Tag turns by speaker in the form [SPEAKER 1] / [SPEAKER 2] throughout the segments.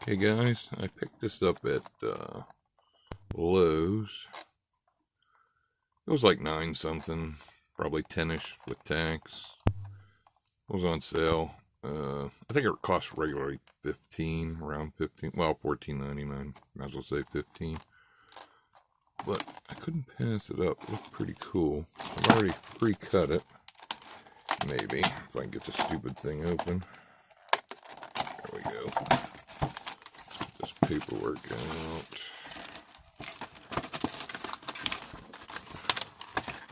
[SPEAKER 1] Hey guys, I picked this up at Lowe's. It was like 9 something, probably 10ish with tax. It was on sale. I think it cost regularly 15, around 15. Well, $14.99. Might as well say 15. But I couldn't pass it up. It looked pretty cool. I've already pre-cut it. Maybe if I can get the stupid thing open. There we go. This paperwork out.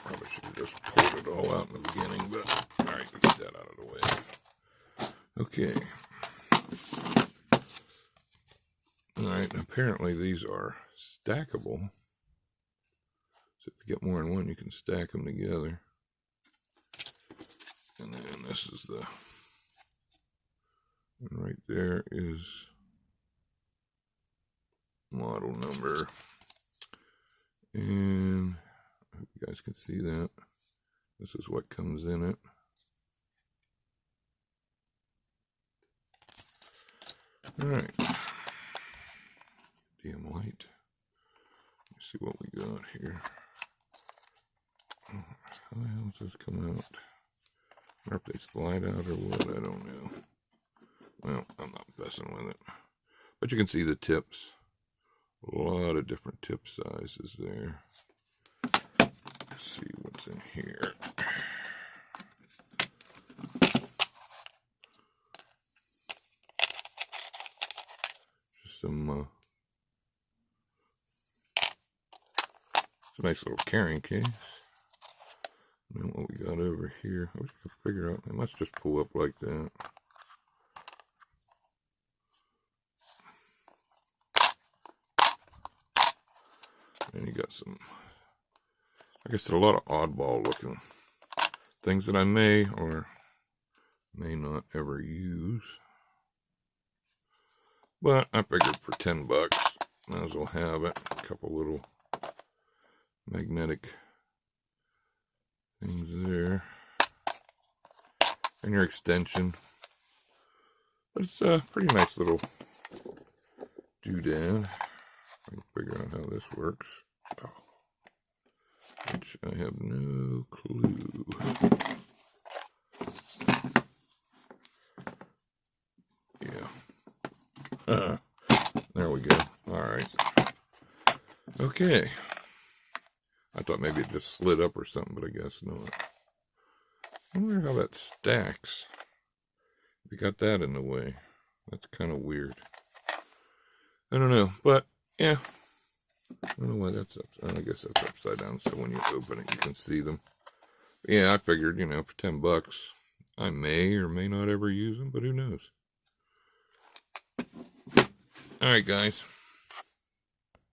[SPEAKER 1] Probably should have just pulled it all out in the beginning, but alright, get that out of the way. Okay. Alright, apparently these are stackable. So if you get more than one, you can stack them together. And then this is the, and right there is model number. And I hope you guys can see that. This is what comes in it. Alright. Damn light. Let's see what we got here. How the hell does this come out? I wonder if they slide out or what, I don't know. Well, I'm not messing with it. But you can see the tips. A lot of different tip sizes there. Let's see what's in here. Just some it's a nice little carrying case. And then what we got over here, I wish I could figure out, it must just pull up like that. And you got some, like I said, a lot of oddball looking things that I may or may not ever use. But I figured for 10 bucks, might as well have it. A couple little magnetic things there. And your extension. But it's a pretty nice little doodad. I can figure out how this works. Oh, which I have no clue. Yeah. There we go. Alright. Okay. I thought maybe it just slid up or something, but I guess not. I wonder how that stacks. If you got that in the way. That's kind of weird. I don't know, but yeah. I don't know why that's upside. I guess that's upside down, so when you open it, you can see them. But yeah, I figured, you know, for 10 bucks, I may or may not ever use them, but who knows. Alright, guys.